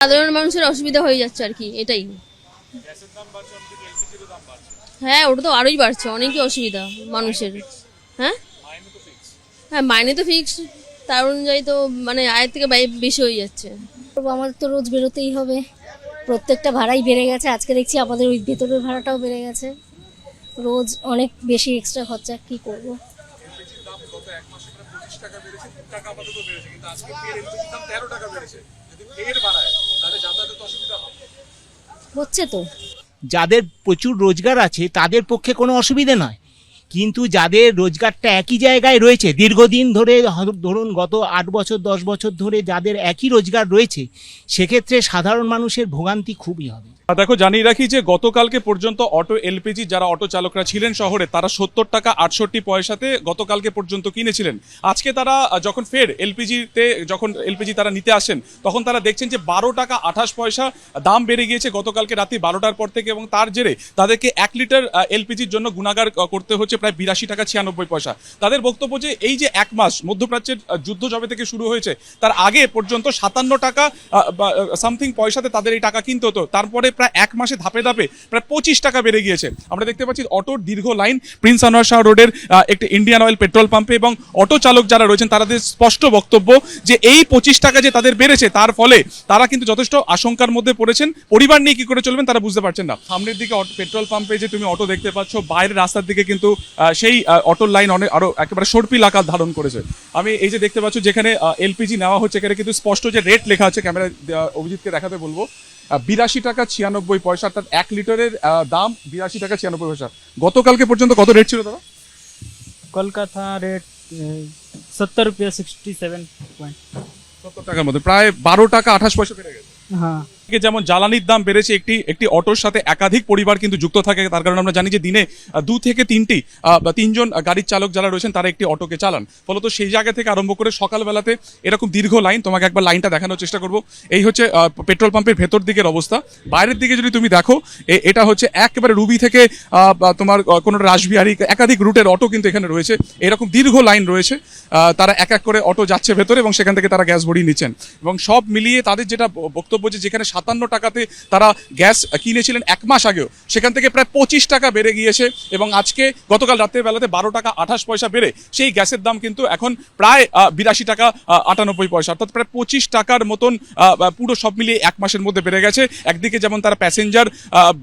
সাধারণ মানুষের অসুবিধা হয়ে যাচ্ছে আর কি, এটাই। হ্যাঁ, ওটা তো আরোই বাড়ছে, অনেকই অসুবিধা মানুষের। হ্যাঁ হ্যাঁ, মাইনে তো ফিক্স, তার অনুযায়ী তো মানে আয়ের থেকে বেশি হয়ে যাচ্ছে। আমাদের তো রোজ বেরোতেই হবে, প্রত্যেকটা ভাড়াই বেড়ে গেছে। আজকে দেখছি আমাদের ওই ভেতরের ভাড়াটাও বেড়ে গেছে, রোজ অনেক বেশি এক্সট্রা খরচা, কি করব। হচ্ছে তো, যাদের প্রচুর রোজগার আছে তাদের পক্ষে কোনো অসুবিধে নয়, কিন্তু যাদের রোজগারটা একই জায়গায় রয়েছে দীর্ঘদিন ধরে, ধরুন গত 8 বছর 10 বছর ধরে যাদের একই রোজগার রয়েছে, সেক্ষেত্রে সাধারণ মানুষের ভোগান্তি খুবই হবে। দেখো, জানিয়ে রাখি যে গতকালকে পর্যন্ত অটো এলপিজি যারা অটো চালকরা ছিলেন শহরে, তারা 70 টাকা 68 পয়সাতে গতকালকে পর্যন্ত কিনেছিলেন। আজকে তারা যখন ফের এলপিজি তারা নিতে আসেন, তখন তারা দেখছেন যে 12 টাকা 28 পয়সা দাম বেড়ে গিয়েছে গতকালকে রাত্রি 12টার পর থেকে, এবং তার জেরে তাদেরকে 1 লিটার এলপিজির জন্য গুণাগার করতে হচ্ছে প্রায় 82 টাকা 96 পয়সা। তাদের বক্তব্য যে এই যে 1 মাস মধ্যপ্রাচ্যের যুদ্ধ যবে থেকে শুরু হয়েছে, তার আগে পর্যন্ত 57 টাকা সামথিং পয়সাতে তাদের এই টাকা কিনতে হতো, তারপরে প্রায় 1 মাসে ধাপে ধাপে প্রায় 25 টাকা বেড়ে গিয়েছে। আমরা দেখতে পাচ্ছি অটোর দীর্ঘ লাইন প্রিন্স আনোয়ার শাহ রোডের একটি ইন্ডিয়ান অয়েল পেট্রোল পাম্পে, এবং অটো চালক যারা রয়েছেন তাদের স্পষ্ট বক্তব্য যে এই 25 টাকা যে তাদের বেড়েছে, তার ফলে তারা কিন্তু যথেষ্ট আশঙ্কার মধ্যে পড়েছেন। পরিবার নিয়ে কি করে চলবেন তারা বুঝতে পারছেন না। সামনের দিকে পেট্রোল পাম্পে যে তুমি অটো দেখতে পাচ্ছ, বাইরের রাস্তার দিকে কিন্তু সেই অটোর লাইন আরো একেবারে সর্পিল আকার ধারণ করেছে। আমি এই যে দেখতে পাচ্ছ যেখানে এলপিজি নেওয়া হচ্ছে, এখানে কিন্তু স্পষ্ট যে রেট লেখা আছে, ক্যামেরা অভিজিৎকে দেখাতে বলবো, 82 টাকা 96 পয়সা, অর্থাৎ 1 লিটারের দাম 82 টাকা 96 পয়সা। গতকালকে পর্যন্ত কত রেট ছিল দাদা? কলকাতা রেট 70 रुपया 67 पॉइंट 70 টাকার মধ্যে প্রায় 12 টাকা 28 পয়সা বেড়ে গেছে। हाँ। যেমন জ্বালানির দাম বেড়েছে, একটি অটোর সাথে একাধিক পরিবার কিন্তু যুক্ত থাকে, তার কারণে আমরা জানি যে দিনে 2 থেকে 3জন গাড়ির চালক যারা রয়েছেন তারা একটি অটোকে চালান। ফলত সেই জায়গা থেকে আরম্ভ করে সকালবেলাতে এরকম দীর্ঘ লাইন, তোমাকে একবার লাইনটা দেখানোর চেষ্টা করব। এই হচ্ছে পেট্রোল পাম্পের ভেতর দিকের অবস্থা। বাইরের দিকে যদি তুমি দেখো, এটা হচ্ছে একেবারে রুবি থেকে তোমার কোনো রাসবিহারী, একাধিক রুটের অটো কিন্তু এখানে রয়েছে, এরকম দীর্ঘ লাইন রয়েছে। তারা এক এক করে অটো যাচ্ছে ভেতরে এবং সেখান থেকে তারা গ্যাস ভরিয়ে নিচ্ছেন, এবং সব মিলিয়ে তাদের যেটা বক্তব্য যে যেখানে 57 টাকাতে তারা গ্যাস কিনেছিলেন 1 মাস আগেও, সেখান থেকে প্রায় 25 টাকা বেড়ে গিয়েছে, এবং আজকে গতকাল রাতের বেলাতে 12 টাকা 28 পয়সা বেড়ে সেই গ্যাসের দাম কিন্তু এখন প্রায় 82 টাকা 98 পয়সা, অর্থাৎ প্রায় 25 টাকার মতন পুরো সব মিলিয়ে 1 মাসের মধ্যে বেড়ে গেছে। একদিকে যেমন তারা প্যাসেঞ্জার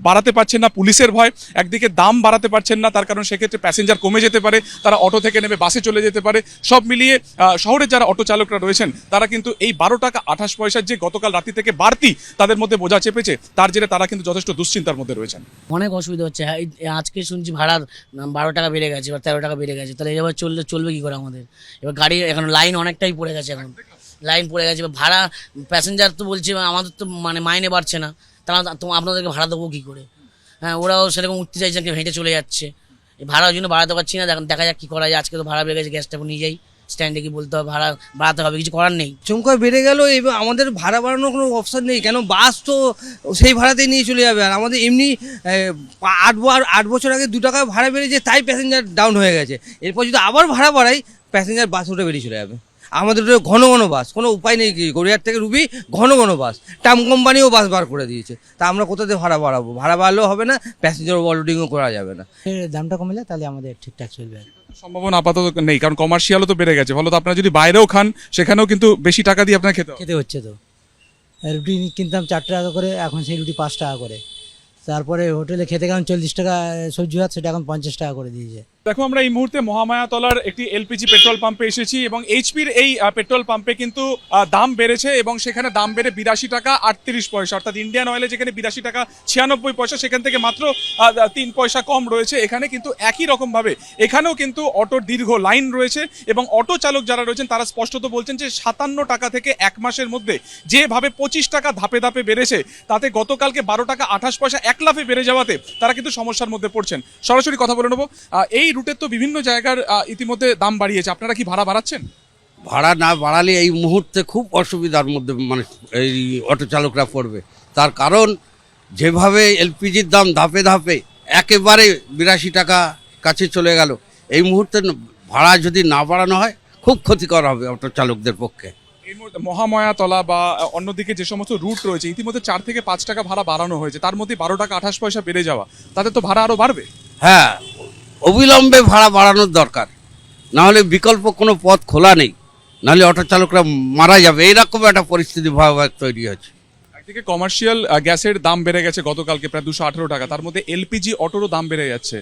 বাড়াতে পারছেন না পুলিশের ভয়, একদিকে দাম বাড়াতে পারছেন না, তার কারণ সেক্ষেত্রে প্যাসেঞ্জার কমে যেতে পারে, তারা অটো থেকে নেমে বাসে চলে যেতে পারে। সব মিলিয়ে শহরের যারা অটো চালকরা রয়েছেন তারা কিন্তু এই 12 টাকা 28 পয়সার যে গতকাল রাত্রি থেকে বাড়তি তাদের মধ্যে বোঝা চেপেছে, তার জেরে তারা কিন্তু যথেষ্ট দুশ্চিন্তার মধ্যে রয়েছেন। অনেক অসুবিধা হচ্ছে। আজকে শুনছি ভাড়ার 12 টাকা বেড়ে গেছে বা 13 টাকা বেড়ে গেছে, তাহলে এবার চলবে কি করে আমাদের? এবার গাড়ি এখন লাইন অনেকটাই পড়ে গেছে, এখন লাইন পড়ে গেছে। ভাড়া প্যাসেঞ্জার তো বলছে আমাদের তো মানে মাইনে বাড়ছে না, তারা আপনাদেরকে ভাড়া দেবো কী করে? হ্যাঁ, ওরাও সেরকম উঠতে চাইছে, হেঁটে চলে যাচ্ছে। ভাড়ার জন্য বাড়াতে পারছি না, দেখা যাক কী করা যায়। আজকে তো ভাড়া বেড়ে গেছে, গ্যাসটা নিয়ে যাই স্ট্যান্ডে, কি বলতে হবে ভাড়া বাড়াতে হবে, কিছু করার নেই। চমকা বেড়ে গেল, এবার আমাদের ভাড়া বাড়ানোর কোনো অপশান নেই, কেন বাস তো সেই ভাড়াতেই নিয়ে চলে যাবে। আর আমাদের এমনি 8 বছর আগে 2 টাকা ভাড়া বেড়েছে, তাই প্যাসেঞ্জার ডাউন হয়ে গেছে। এরপর যদি আবার ভাড়া বাড়াই, প্যাসেঞ্জার বাস উঠে বেরিয়ে চলে যাবে। আমাদের ঘন ঘন বাস, কোনো উপায় নেই। কি গড়িয়ার থেকে রুবি ঘন ঘন বাস, টাম কোম্পানিও বাস বার করে দিয়েছে, তা আমরা কোথাতে ভাড়া বাড়াবো? ভাড়া বাড়লেও হবে না, প্যাসেঞ্জার ওভারলোডিংও করা যাবে না। দামটা কমলে তাহলে আমাদের ঠিকঠাক চলবে। সম্ভাবনা আপাতত নেই, কারণ কমার্শিয়ালও তো বেড়ে গেছে, ফলত আপনারা যদি বাইরেও খান সেখানেও কিন্তু বেশি টাকা দিয়ে আপনাকে খেতে হচ্ছে। তো রুটি কিনতাম 4 টাকা করে, এখন সেই রুটি 5 টাকা করে। তারপরে হোটেলে খেতে গেলাম 40 টাকা সবজি ভাত, সেটা এখন 50 টাকা করে দিয়েছে। দেখো, আমরা এই মুহূর্তে মহামায়াতলার একটি এলপিজি পেট্রোল পাম্পে এসেছি, এবং এইচপির এই পেট্রোল পাম্পে কিন্তু দাম বেড়েছে, এবং সেখানে দাম বেড়ে 82 টাকা 38 পয়সা, অর্থাৎ ইন্ডিয়ান অয়েলে যেখানে 82 টাকা 96 পয়সা, সেখান থেকে মাত্র 3 পয়সা কম রয়েছে। এখানে কিন্তু একই রকমভাবে এখানেও কিন্তু অটোর দীর্ঘ লাইন রয়েছে, এবং অটো চালক যারা রয়েছেন তারা স্পষ্টত বলছেন যে 57 টাকা থেকে 1 মাসের মধ্যে যেভাবে 25 টাকা ধাপে ধাপে বেড়েছে, তাতে গতকালকে 12 টাকা 28 পয়সা এক লাফে বেড়ে যাওয়াতে তারা কিন্তু সমস্যার মধ্যে পড়ছেন। সরাসরি কথা বলে নেবো। এই রুটের তো বিভিন্ন জায়গার ইতিমধ্যে দাম বাড়িয়েছে, আপনারা কি ভাড়া বাড়াচ্ছেন? ভাড়া না বাড়ালে এই মুহূর্তে খুব অসুবিধার মধ্যে মানে এই অটো চালকরা পড়বে। তার কারণ যেভাবে এলপিজির দাম ধাপে ধাপে একেবারে 82 টাকা কাছে চলে গেল, এই মুহূর্তে ভাড়া যদি না বাড়ানো হয় খুব ক্ষতিকর হবে অটো চালকদের পক্ষে। এই মুহূর্তে মহামায়াতলা বা অন্যদিকে যে সমস্ত রুট রয়েছে ইতিমধ্যে 4 থেকে 5 টাকা ভাড়া বাড়ানো হয়েছে, তার মধ্যে 12 টাকা 28 পয়সা বেড়ে যাওয়া, তাতে তো ভাড়া আরো বাড়বে। হ্যাঁ, অবিলম্বে ভাড়া বাড়ানোর দরকার, না হলে বিকল্প কোনো পথ খোলা নেই, নাহলে অটো চালকরা মারা যাবে, এইরকম একটা পরিস্থিতি ভয়াবহ তৈরি হয়েছে। একদিকে কমার্শিয়াল গ্যাসের দাম বেড়ে গেছে গতকালকে প্রায় 218 টাকা, তার মধ্যে এলপিজি অটোরও দাম বেড়ে যাচ্ছে।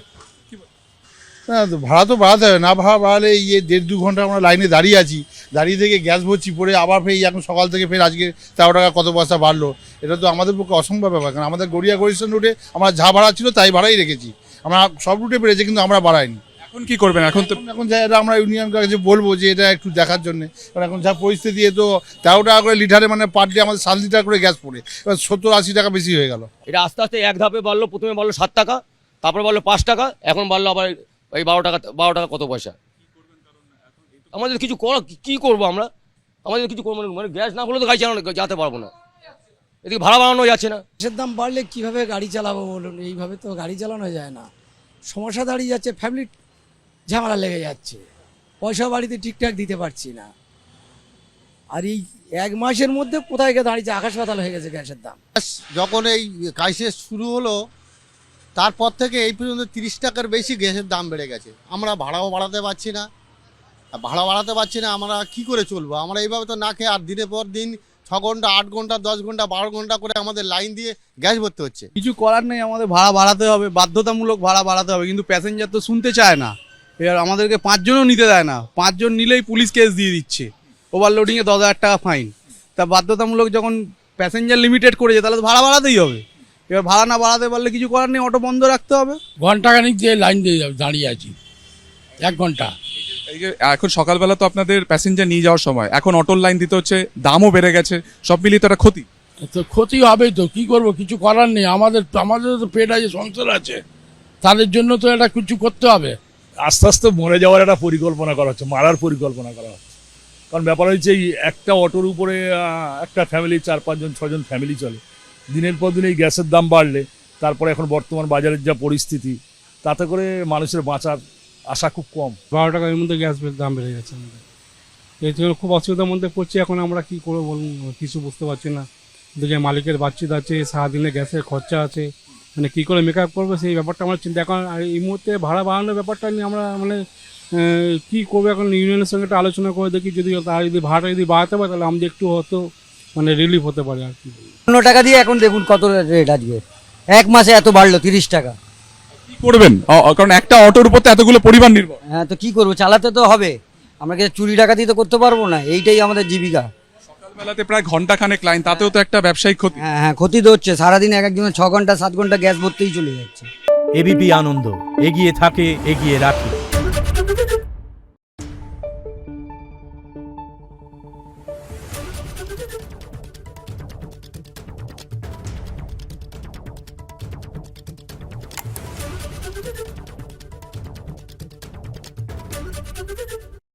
না ভাড়া তো বাড়াতে হবে, না ভাড়া বাড়ালে এই 1.5-2 ঘন্টা আমরা লাইনে দাঁড়িয়ে আছি, দাঁড়িয়ে থেকে গ্যাস ভরছি, পরে আবার ফের এখন সকাল থেকে ফের আজকে 13 টাকা কত পয়সা বাড়লো, এটা তো আমাদের পক্ষে অসম্ভব ব্যাপার। কারণ আমাদের গড়িয়া গড়িস্তান রুটে আমরা যা ভাড়া ছিল তাই ভাড়াই রেখেছি, আমরা সব রুটে বেড়েছে কিন্তু আমরা বাড়াইনি। এখন কি করবেন? এখন তো এখন যা এটা আমরা ইউনিয়নকে কাছে বলবো যে এটা একটু দেখার জন্য, কারণ এখন যা পরিস্থিতি, তো 13 টাকা করে লিটারে মানে পার ডে আমাদের 7 লিটার করে গ্যাস পড়ে, এবার 70-80 টাকা বেশি হয়ে গেল। এটা আস্তে আস্তে এক ধাপে বাড়লো, প্রথমে বাড়লো 7 টাকা, তারপরে বাড়লো 5 টাকা, এখন বাড়লো আবার এই 12 টাকা কত পয়সা। আমাদের কিছু কি করবো আমরা? আমাদের কিছু করবো মানে গ্যাস না হলে তো গাড়ি চালানো যেতে পারবো না, এদিকে ভাড়া বাড়ানো যাচ্ছে না। গ্যাসের দাম বাড়লে কিভাবে গাড়ি চালাবো বলুন? এইভাবে তো গাড়ি চালানো যায় না, সমস্যা দাঁড়িয়ে যাচ্ছে, ফ্যামিলির ঝামেলা লেগে যাচ্ছে, পয়সা বাড়িতে ঠিকঠাক দিতে পারছি না। আর এই 1 মাসের মধ্যে কোথায় গিয়ে দাঁড়িয়েছে, আকাশ পাতাল হয়ে গেছে গ্যাসের দাম। যখন এই ক্রাইসিস শুরু হলো তারপর থেকে এই পর্যন্ত 30 টাকার বেশি গ্যাসের দাম বেড়ে গেছে। আমরা ভাড়াও বাড়াতে পারছি না, আমরা কি করে চলবো? আমরা এইভাবে তো না খেয়ে আর দিনের পর দিন 6 ঘন্টা 8 ঘন্টা 10 ঘন্টা 12 ঘন্টা করে আমাদের লাইন দিয়ে গ্যাস ভরতে হচ্ছে। কিছু করার নেই, আমাদের ভাড়া বাড়াতে হবে, বাধ্যতামূলক ভাড়া বাড়াতে হবে, কিন্তু প্যাসেঞ্জার তো শুনতে চায় না। এবার আমাদেরকে 5 জনও নিতে দেয় না, 5 জন নিলেই পুলিশ কেস দিয়ে দিচ্ছে, ওভারলোডিংয়ে 10,000 টাকা ফাইন। তা বাধ্যতামূলক যখন প্যাসেঞ্জার লিমিটেড করেছে তাহলে তো ভাড়া বাড়াতেই হবে। এবার ভাড়া না বাড়াতে পারলে কিছু করার নেই, অটো বন্ধ রাখতে হবে। ঘন্টাখানিক দিয়ে লাইন দিয়ে দাঁড়িয়ে আছি, 1 ঘন্টা। এই যে এখন সকালবেলা তো আপনাদের প্যাসেঞ্জার নিয়ে যাওয়ার সময়, এখন অটোর লাইন দিতে হচ্ছে, দামও বেড়ে গেছে, সব মিলিয়ে তো একটা ক্ষতি। তো ক্ষতি হবেই তো, কি করব, কিছু করার নেই। আমাদের তো পেট আছে, সংসার আছে, তাদের জন্য তো এটা কিছু করতে হবে। আস্তে আস্তে মরে যাওয়ার একটা পরিকল্পনা করা হচ্ছে, মারার পরিকল্পনা করা হচ্ছে। কারণ ব্যাপার হচ্ছে এই একটা অটোর উপরে একটা ফ্যামিলি 4-5 জন 6 জন ফ্যামিলি চলে। দিনের পর দিন এই গ্যাসের দাম বাড়লে, তারপরে এখন বর্তমান বাজারের যা পরিস্থিতি, তাতে করে মানুষের বাঁচার আশা খুব কম। 12 টাকার মধ্যে গ্যাস দাম বেড়ে গেছে আমাদের, এই জন্য খুব অসুবিধার মধ্যে পড়ছি। এখন আমরা কি করবো বলুন, কিছু বুঝতে পারছি না। যে মালিকের বাচ্চা আছে, সারাদিনে গ্যাসের খরচা আছে, মানে কী করে মেকআপ করবো সেই ব্যাপারটা আমরা চিন্তা। এখন এই মুহূর্তে ভাড়া বাড়ানোর ব্যাপারটা নিয়ে আমরা মানে কী করবো, এখন ইউনিয়নের সঙ্গে একটা আলোচনা করে দেখি, যদি তারা যদি ভাড়াটা যদি বাড়াতে পারে তাহলে আমাদের একটু হয়তো মানে রিলিফ হতে পারে আর কি। 15 টাকা দিয়ে এখন দেখুন কত রেট আজকে, 1 মাসে এত বাড়লো 30 টাকা। কি করবেন? কারণ একটা অটোর উপর তো এতগুলো পরিবার নির্ভর। হ্যাঁ, তো কি করবো, চালাতে তো হবে। আমরা কি চুরি ডাকাতি তো করতে পারবো না, এইটাই আমাদের জীবিকা। সকালবেলাতে প্রায় ঘন্টাখানেক লাইন, তাতেও তো একটা ব্যবসায়িক ক্ষতি। হ্যাঁ, ক্ষতি তো হচ্ছে, সারাদিন এক একজনের 6 ঘন্টা 7 ঘন্টা গ্যাস ভরতেই চলে যাচ্ছে। এবিপি আনন্দ, এগিয়ে থাকে, এগিয়ে রাখে।